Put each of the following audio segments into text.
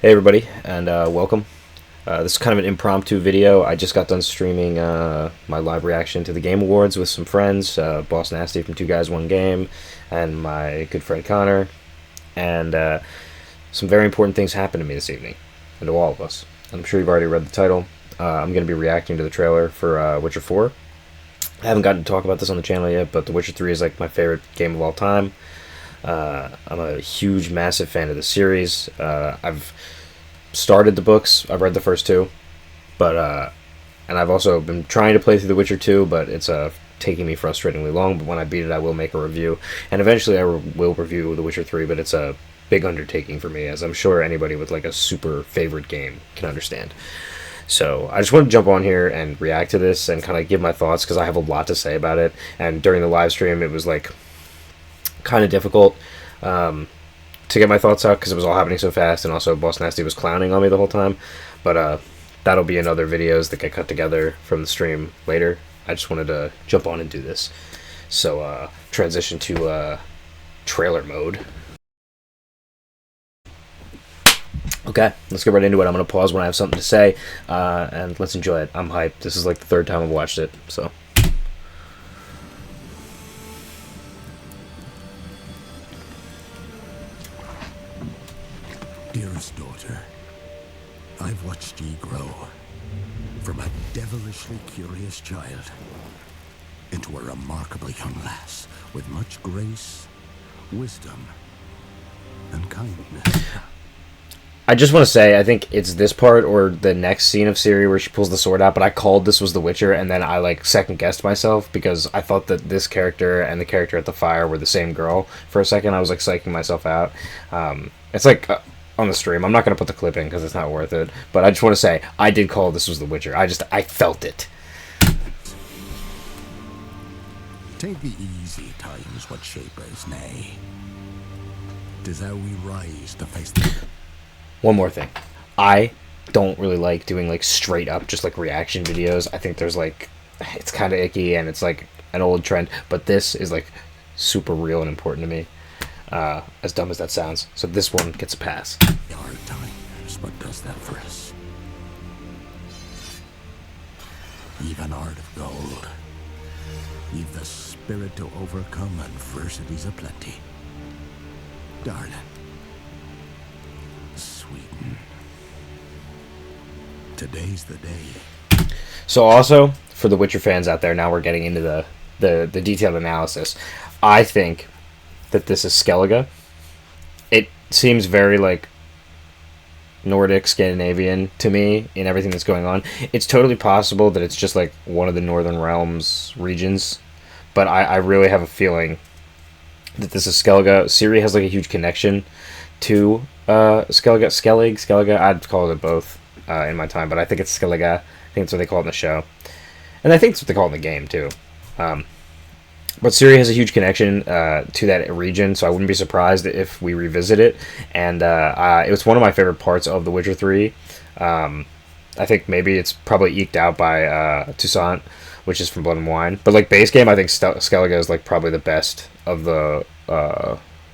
Hey everybody, and welcome. This is kind of an impromptu video. I just got done streaming my live reaction to the Game Awards with some friends, Boss Nasty from Two Guys One Game, and my good friend Connor. And some very important things happened to me this evening, and to all of us. I'm sure you've already read the title. I'm going to be reacting to the trailer for Witcher 4. I haven't gotten to talk about this on the channel yet, but The Witcher 3 is like my favorite game of all time. I'm a huge, massive fan of the series. I've started the books. I've read the first two, but and I've also been trying to play through The Witcher 2, but it's taking me frustratingly long. But when I beat it, I will make a review, and eventually I will review The Witcher 3. But it's a big undertaking for me, as I'm sure anybody with like a super favorite game can understand. So I just want to jump on here and react to this and kind of give my thoughts because I have a lot to say about it. And during the live stream, it was like kind of difficult to get my thoughts out because it was all happening so fast, and also Boss Nasty was clowning on me the whole time. But that'll be in other videos that get cut together from the stream later. I just wanted to jump on and do this. So transition to trailer mode. Okay, let's get right into it. I'm going to pause when I have something to say, and let's enjoy it. I'm hyped. This is like the third time I've watched it, so... Dearest daughter, I've watched ye grow from a devilishly curious child into a remarkably young lass with much grace, wisdom, and kindness. I just want to say, I think it's this part or the next scene of Ciri where she pulls the sword out, but I called this was The Witcher, and then I, like, second-guessed myself because I thought that this character and the character at the fire were the same girl for a second. I was, like, psyching myself out. It's like... on the stream. I'm not going to put the clip in because it's not worth it. But I just want to say, I did call this was The Witcher. I felt it. Take the easy times what shapers nay. 'Tis how we rise to face the... One more thing. I don't really like doing like straight up just like reaction videos. I think there's like, it's kind of icky and it's like an old trend. But this is like super real and important to me. As dumb as that sounds. So this one gets a pass. Hard times, what does that for us? Even art of gold. You've the spirit to overcome adversities aplenty. Darling. Sweeten. Today's the day. So also, for the Witcher fans out there, now we're getting into the detailed analysis. I think that this is Skellige. It seems very like Nordic, Scandinavian to me in everything that's going on. It's totally possible that it's just like one of the Northern Realms regions, but I really have a feeling that this is Skellige. Ciri has like a huge connection to Skellige. I'd call it both in my time, but I think it's Skellige. I think that's what they call it in the show, and I think it's what they call it in the game too. But Ciri has a huge connection to that region, so I wouldn't be surprised if we revisit it. And it was one of my favorite parts of The Witcher 3. I think maybe it's probably eked out by Toussaint, which is from Blood and Wine. But like base game, I think Skellige is like probably the best of the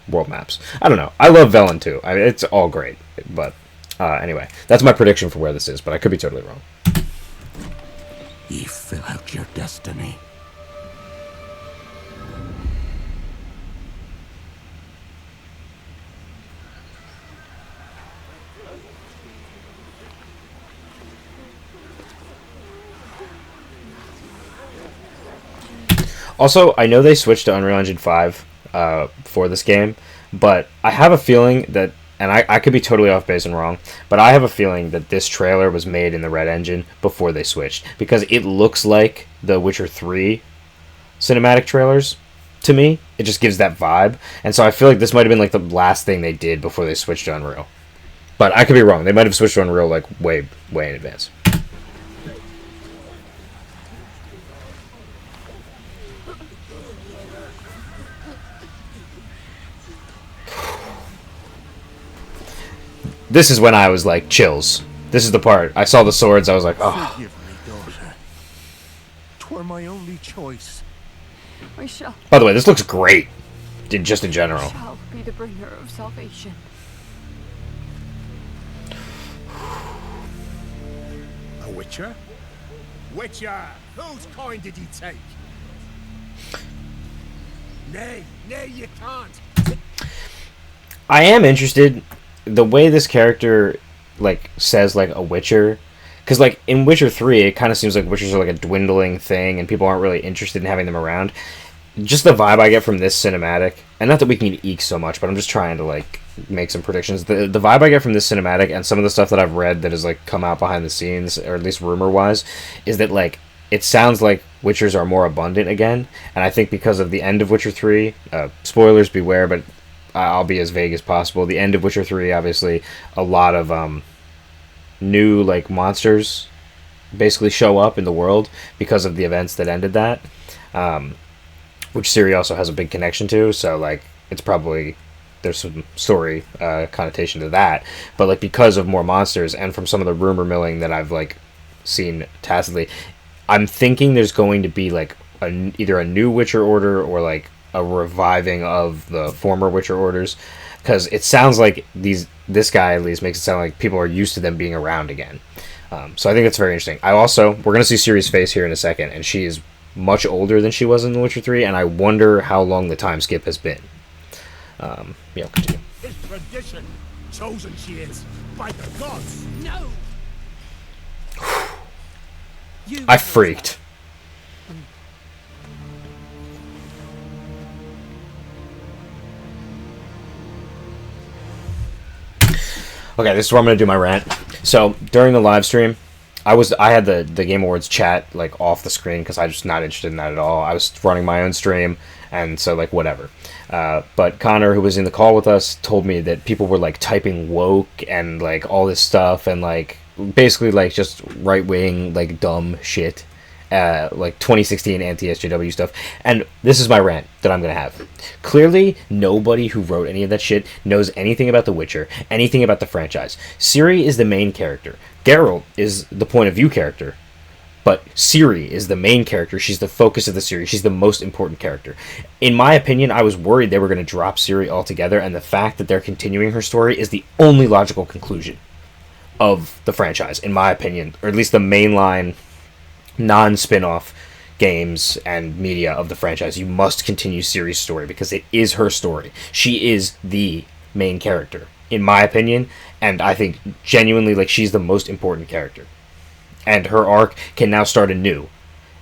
world maps. I don't know. I love Velen too. I mean, it's all great. But anyway, that's my prediction for where this is, but I could be totally wrong. Ye fill out your destiny. Also, I know they switched to Unreal Engine 5 for this game, but I have a feeling that, and I could be totally off base and wrong, but I have a feeling that this trailer was made in the Red Engine before they switched, because it looks like the Witcher 3 cinematic trailers to me. It just gives that vibe, and so I feel like this might have been like the last thing they did before they switched to Unreal. But I could be wrong. They might have switched to Unreal like way in advance. This is when I was like, chills. This is the part. I saw the swords, I was like, oh. Forgive me, daughter. 'Twere my only choice. We shall. By the way, this looks great. Just in general. Shall be the bringer of salvation. A witcher? Witcher! Whose coin did he take? Nay, you can't. I am interested the way this character like says like a witcher, because like in Witcher 3 it kind of seems like witchers are like a dwindling thing and people aren't really interested in having them around. Just the vibe I get from this cinematic, and not that we can eke so much, but I'm just trying to like make some predictions. The vibe I get from this cinematic and some of the stuff that I've read that has like come out behind the scenes, or at least rumor wise, is that like it sounds like witchers are more abundant again, and I think because of the end of Witcher 3, spoilers beware, but I'll be as vague as possible. The end of Witcher 3, obviously, a lot of new like monsters basically show up in the world because of the events that ended that. Which Ciri also has a big connection to, so like it's probably there's some story connotation to that, but like because of more monsters and from some of the rumor milling that I've like seen tacitly, I'm thinking there's going to be like either a new Witcher order or like a reviving of the former Witcher orders, because it sounds like this guy at least makes it sound like people are used to them being around again. So I think that's very interesting. We're gonna see Ciri's face here in a second, and she is much older than she was in The Witcher 3, and I wonder how long the time skip has been. Continue. His tradition. Chosen she is. By the gods. No! I freaked. Okay, this is where I'm going to do my rant. So, during the live stream, I had the Game Awards chat like off the screen because I'm just not interested in that at all. I was running my own stream, and so like whatever. But Connor, who was in the call with us, told me that people were like typing woke and like all this stuff and like basically like just right wing like dumb shit, like 2016 anti-SJW stuff. And this is my rant that I'm gonna have. Clearly, nobody who wrote any of that shit knows anything about The Witcher, anything about the franchise. Ciri is the main character. Geralt is the point of view character, but Ciri is the main character. She's the focus of the series. She's the most important character. In my opinion, I was worried they were going to drop Ciri altogether, and the fact that they're continuing her story is the only logical conclusion of the franchise, in my opinion, or at least the mainline, non-spin-off games and media of the franchise. You must continue Ciri's story because it is her story. She is the main character, in my opinion, and I think genuinely like she's the most important character, and her arc can now start anew.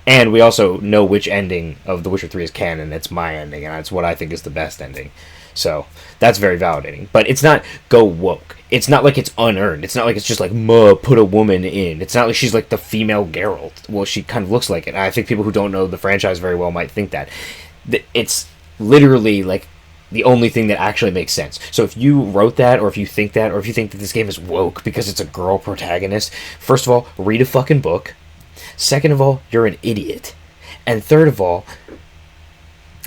And we also know which ending of The Witcher 3 is canon. It's my ending, and that's what I think is the best ending. So that's very validating. But it's not go woke. It's not like it's unearned. It's not like it's just like put a woman in. It's not like she's like the female Geralt. Well, she kind of looks like it. And I think people who don't know the franchise very well might think that. It's literally like the only thing that actually makes sense. So if you wrote that, or if you think that, or if you think that this game is woke because it's a girl protagonist, first of all, read a fucking book. Second of all, you're an idiot. And third of all,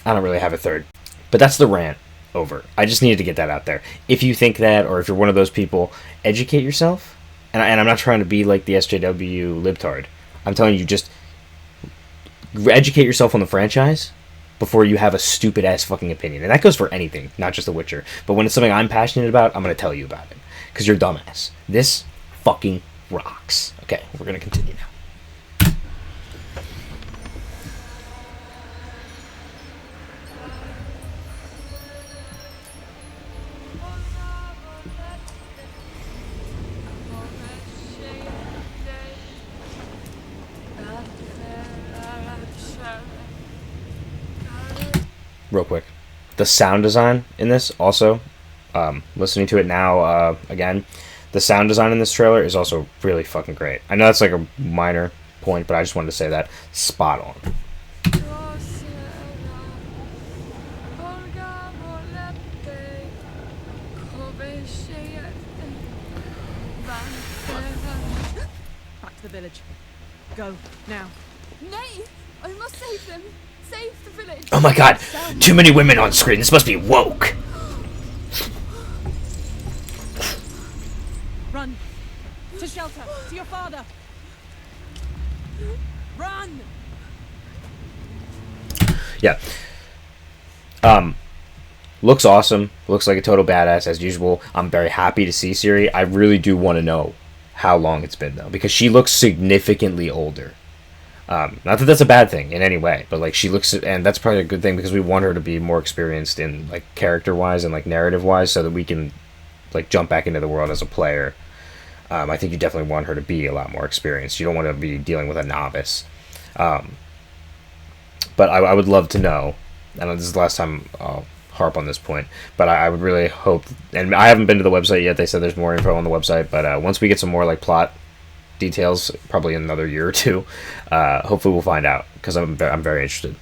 I don't really have a third. But that's the rant over. I just needed to get that out there. If you think that, or if you're one of those people, educate yourself. And I'm not trying to be like the SJW libtard. I'm telling you, just educate yourself on the franchise before you have a stupid-ass fucking opinion. And that goes for anything, not just The Witcher. But when it's something I'm passionate about, I'm going to tell you about it. Because you're a dumbass. This fucking rocks. Okay, we're going to continue now. Real quick, the sound design in this also, listening to it now again, the sound design in this trailer is also really fucking great. I know that's like a minor point, but I just wanted to say that. Spot on. Back to the village. Go, now. Nay! I must save them! Save the village! Oh my god, too many women on screen. This must be woke. Run! To shelter! To your father! Run! Yeah. Looks awesome. Looks like a total badass as usual. I'm very happy to see Ciri. I really do want to know how long it's been though, because she looks significantly older. Not that that's a bad thing in any way, but like she looks, and that's probably a good thing because we want her to be more experienced in like character wise and like narrative wise, so that we can like jump back into the world as a player. I think you definitely want her to be a lot more experienced. You don't want to be dealing with a novice. But I would love to know. I know this is the last time I'll harp on this point, but I would really hope. And I haven't been to the website yet. They said there's more info on the website, but once we get some more like plot details, probably in another year or two, hopefully we'll find out because I'm very interested.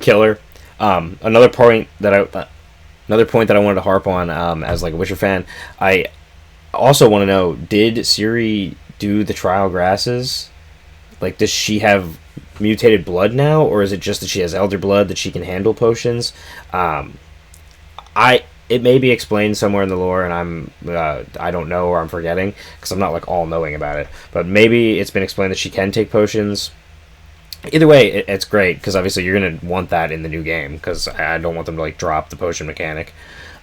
Killer. Another point that I wanted to harp on, as like a Witcher fan, I also want to know: did Ciri do the trial grasses? Like, does she have mutated blood now, or is it just that she has elder blood that she can handle potions? It may be explained somewhere in the lore, and I don't know, or I'm forgetting because I'm not like all knowing about it. But maybe it's been explained that she can take potions. Either way, it's great because obviously you're gonna want that in the new game because I don't want them to like drop the potion mechanic.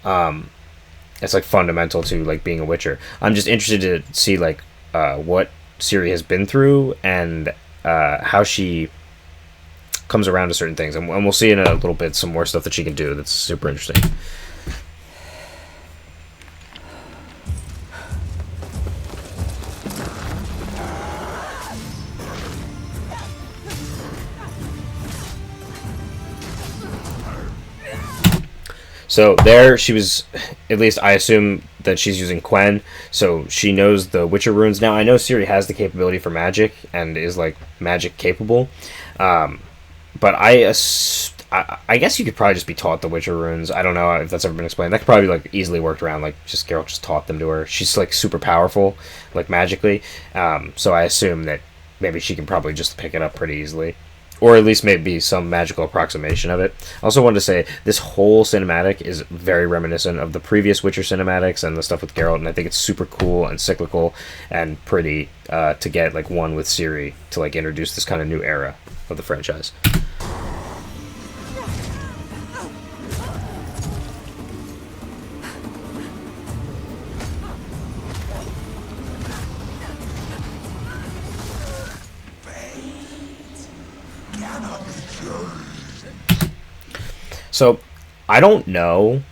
It's like fundamental to like being a Witcher. I'm just interested to see like what Ciri has been through and how she comes around to certain things, and we'll see in a little bit some more stuff that she can do that's super interesting. So there she was, at least I assume that she's using Quen, so she knows the Witcher runes. Now I know Ciri has the capability for magic and is like magic capable, but I guess you could probably just be taught the Witcher runes. I don't know if that's ever been explained. That could probably be like easily worked around, like just Geralt just taught them to her. She's like super powerful, like magically, so I assume that maybe she can probably just pick it up pretty easily. Or at least maybe some magical approximation of it. I also wanted to say this whole cinematic is very reminiscent of the previous Witcher cinematics and the stuff with Geralt, and I think it's super cool and cyclical and pretty to get like one with Ciri to like introduce this kind of new era of the franchise. So, I don't know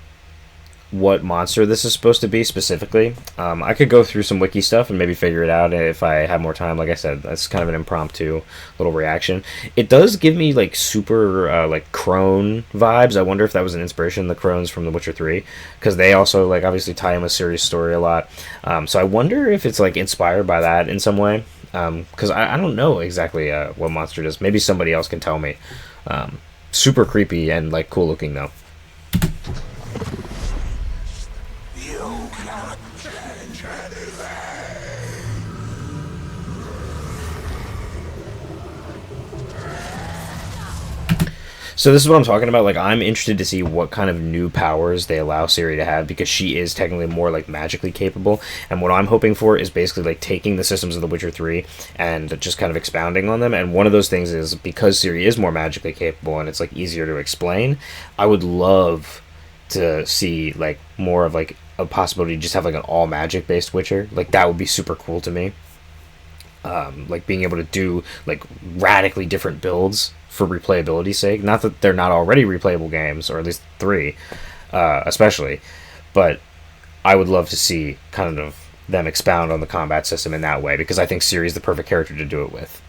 what monster this is supposed to be specifically. I could go through some wiki stuff and maybe figure it out if I have more time. Like I said, that's kind of an impromptu little reaction. It does give me like super like crone vibes. I wonder if that was an inspiration, the crones from The Witcher 3, because they also like obviously tie in with Ciri's story a lot. So I wonder if it's like inspired by that in some way. Because I don't know exactly what monster it is. Maybe somebody else can tell me. Super creepy and like cool looking though. You cannot change anything. So this is what I'm talking about. Like, I'm interested to see what kind of new powers they allow Ciri to have, because she is technically more like magically capable. And what I'm hoping for is basically like taking the systems of The Witcher 3 and just kind of expounding on them. And one of those things is because Ciri is more magically capable and it's like easier to explain, I would love to see like more of like a possibility to just have like an all magic based Witcher. Like that would be super cool to me. Like being able to do like radically different builds for replayability's sake. Not that they're not already replayable games, or at least 3, especially. But I would love to see kind of them expound on the combat system in that way, because I think Ciri is the perfect character to do it with.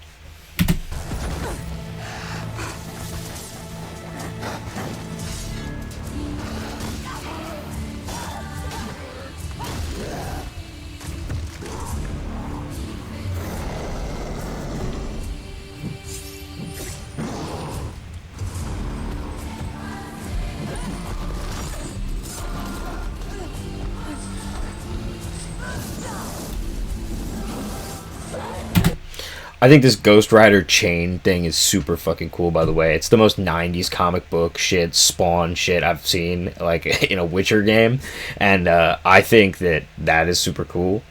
I think this Ghost Rider chain thing is super fucking cool, by the way. It's the most 90s comic book shit, Spawn shit I've seen, like, in a Witcher game. And I think that is super cool.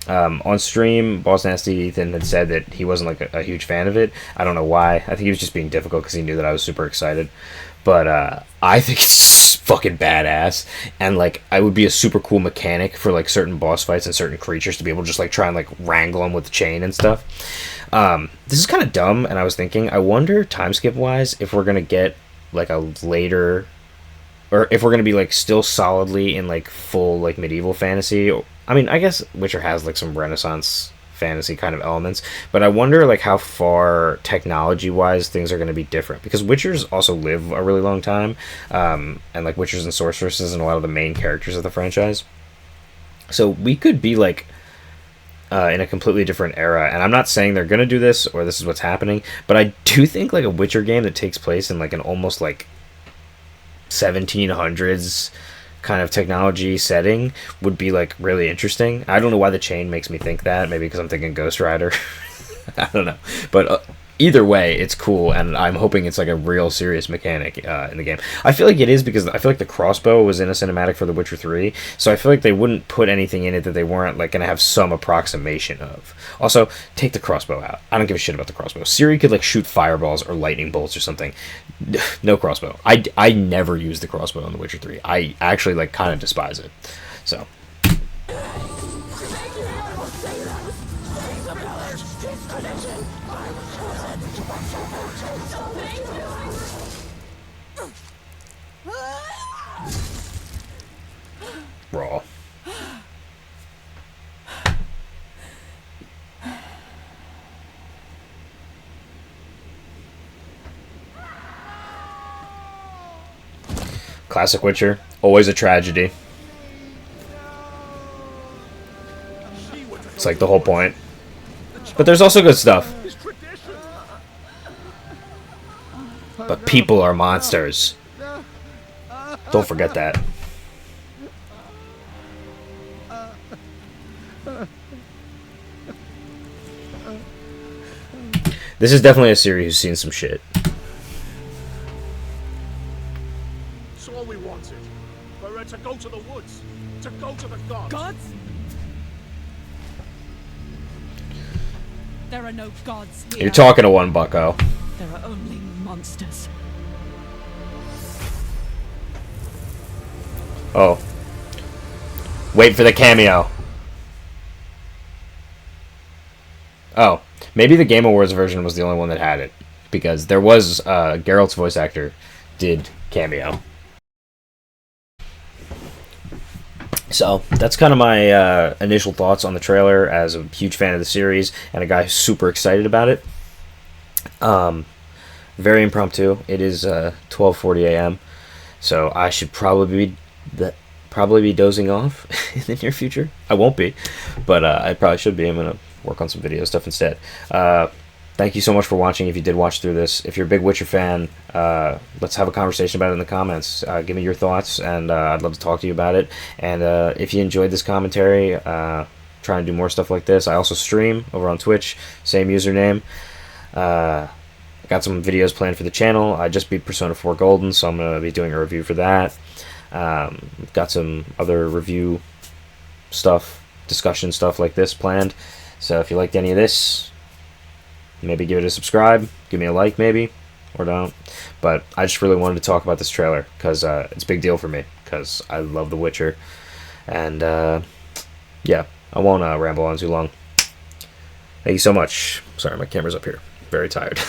On stream, Boss Nasty Ethan had said that he wasn't, like, a huge fan of it. I don't know why. I think he was just being difficult because he knew that I was super excited. But I think it's fucking badass, and like I would be a super cool mechanic for like certain boss fights and certain creatures to be able to just like try and like wrangle them with the chain and stuff. This is kind of dumb, and I was thinking, I wonder time skip wise if we're gonna get like a later, or if we're gonna be like still solidly in like full like medieval fantasy. I mean, I guess Witcher has like some Renaissance fantasy kind of elements, but I wonder like how far technology wise things are going to be different, because Witchers also live a really long time, and like Witchers and sorceresses and a lot of the main characters of the franchise, so we could be like in a completely different era. And I'm not saying they're going to do this or this is what's happening, but I do think like a Witcher game that takes place in like an almost like 1700s kind of technology setting would be like really interesting. I don't know why the chain makes me think that. Maybe because I'm thinking Ghost Rider. I don't know, but either way, it's cool, and I'm hoping it's like a real serious mechanic in the game. I feel like it is, because I feel like the crossbow was in a cinematic for The Witcher 3, so I feel like they wouldn't put anything in it that they weren't like gonna have some approximation of. Also, take the crossbow out. I don't give a shit about the crossbow. Ciri could like shoot fireballs or lightning bolts or something. No crossbow. I never use the crossbow in The Witcher 3. I actually like kind of despise it. So. Raw. Classic Witcher, always a tragedy. It's like the whole point. But there's also good stuff. But people are monsters. Don't forget that. This is definitely a series who's seen some shit. It's all we wanted. We're to go to the woods, to go to the gods. Gods? There are no gods here. You're talking to one, bucko. There are only monsters. Oh. Wait for the cameo. Oh. Maybe the Game Awards version was the only one that had it, because there was Geralt's voice actor did cameo. So that's kind of my initial thoughts on the trailer as a huge fan of the series and a guy who's super excited about it. Very impromptu. It is 12:40 a.m. So I should probably be dozing off in the near future. I won't be, but I probably should be. I'm gonna work on some video stuff instead. Thank you so much for watching. If you did watch through this, if you're a big Witcher fan, let's have a conversation about it in the comments. Give me your thoughts, and I'd love to talk to you about it. And if you enjoyed this commentary, trying to do more stuff like this. I also stream over on Twitch, same username. I got some videos planned for the channel. I just beat Persona 4 Golden, so I'm going to be doing a review for that. Got some other review stuff, discussion stuff like this planned. So if you liked any of this, maybe give it a subscribe, give me a like maybe, or don't. But I just really wanted to talk about this trailer, because it's a big deal for me, because I love The Witcher. And yeah, I won't ramble on too long. Thank you so much. Sorry, my camera's up here. Very tired.